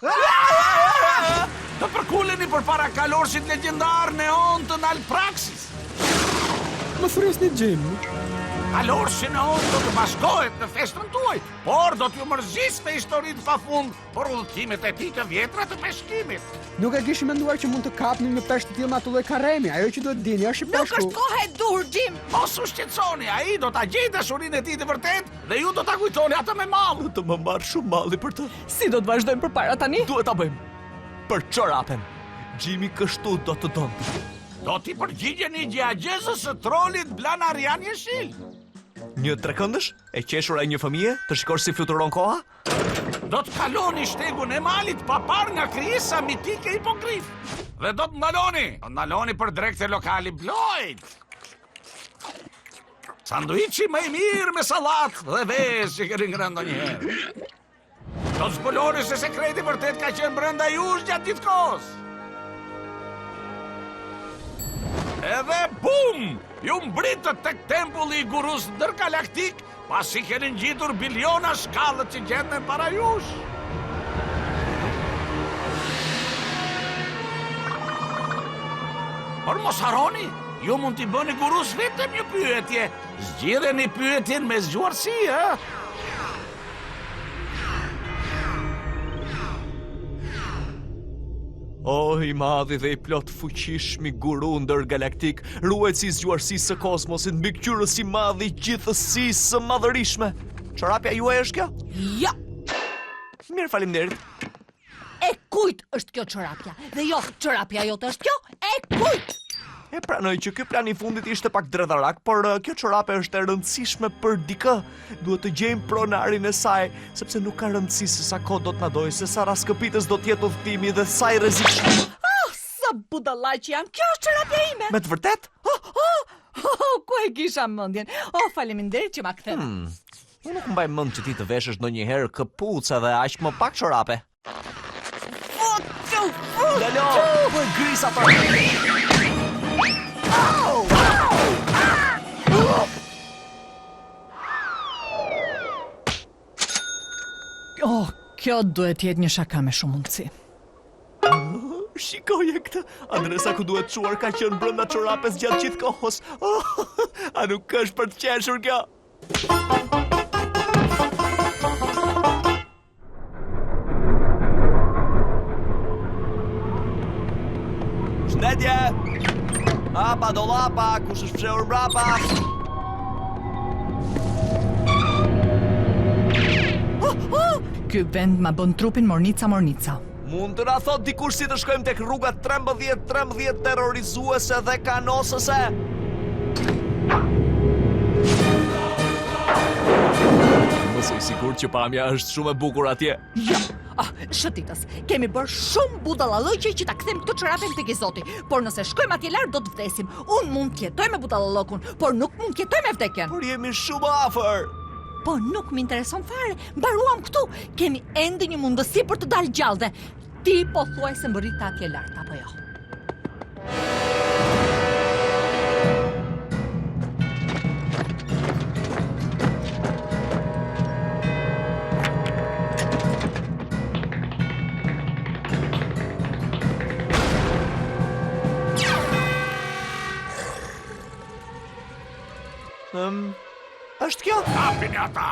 Të përkulleni për para kalorësit legjendar Neon të Nalpraxis. Më thresni Gjemi. Kalorësi Neon do të bashkohet në festën tuaj, por do t'ju mërzis me historitë pafund për udhëtimet e tij të vjetra të peshkimit. Nuk e kishim menduar që mund të kapnim një peshk të tillë me atë lloj karremi. Ajo që duhet dini është Nuk peshku. është kohë e dur, Jim. Mos u shqetësoni, ai do ta gjejë dashurinë e tij të vërtet dhe ju do ta kujtoni atë me mall. Të më marrë shumë malli për të. Si do të vazhdojmë përpara tani? Duhet ta bëjmë. Për çorapen. Jimmy kështu do të donte. Do t'i përgjigjeni gjagjezës së trolit Blanarian Jeshil. Një trekëndësh e qeshur e një fëmije, të shikosh si fluturon koha? Do të kaloni shtegun e malit pa parë nga krijesa mitike hipogrif. Dhe do të ndaloni për drekte lokali Bloyd. Sanduiçi më i mirë me sallatë dhe vezë që keni ngrënë ndonjëherë. Do të zbuloni se sekreti vërtet ka qenë brenda jush gjatë gjithë kohës. Edhe bum! Ju mbritët tek tempulli i gurus ndërgalaktik pasi keni ngjitur biliona shkallët që gjenden para jush. Por mos harroni, ju mund t'i bëni gurus vetëm një pyetje. Zgjidheni pyetjen me zgjuarsi, ë? O, i madhi dhe i plot fuqishmi guru ndërgalaktik, ruajtësi i zgjuarsisë së kosmosit, mbikëqyrës i madh i gjithësisë së madhërishme. Çorapja juaj është kjo? Ja. Mirë, faleminderit. E kujt është kjo çorapja? Dhe jo, çorapja jote është kjo? E kujt? E pranoj që ky plan i fundit ishte pak dredharak, por kjo çorape është e rëndësishme për dikë. Duhet të gjejmë pronarin e saj, sepse nuk ka rëndësi se sa kohë do të na dojë, se sa raskëpitës do të jetë udhëtimi dhe sa i rrezikshëm. Sa budallaj që jam, kjo është çorapja ime. Me të vërtet? Ku e kisha mendjen? Faleminderit që ma kthe. Unë nuk mbaj mend që ti të veshësh ndonjëherë këpucë dhe aq më pak çorape. Dalo, po grisa për. Kjo duhet jetë një shaka me shumë mundësi. Shikoje këtë, Andresa ku duhet çuar ka qenë brenda çorapes gjatë gjithë kohës. A nuk është për të qeshur kjo? Shëndetje! Hapa, dollapa, kush është fshehur mbrapa? Ky vend ma bën trupin mornica. Mund të na thot dikush si të shkojmë tek rruga 13 terrorizuese dhe kanosëse? Mos e sigurt që pamja është shumë e bukur atje. Ja, shëtitës, kemi bërë shumë budallallëqe që ta kthejmë këtë çorapën tek i Zoti, por nëse shkojmë atje lart do të vdesim. Unë mund të jetoj me budallallokun, por nuk mund të jetoj me vdekjen. Por jemi shumë afër. Po nuk më intereson fare, mbaruam këtu. Kemi ende një mundësi për të dalë gjallë dhe ti po thuaj se mbërrit atje lart, apo jo? Është kjo? Hapini ata!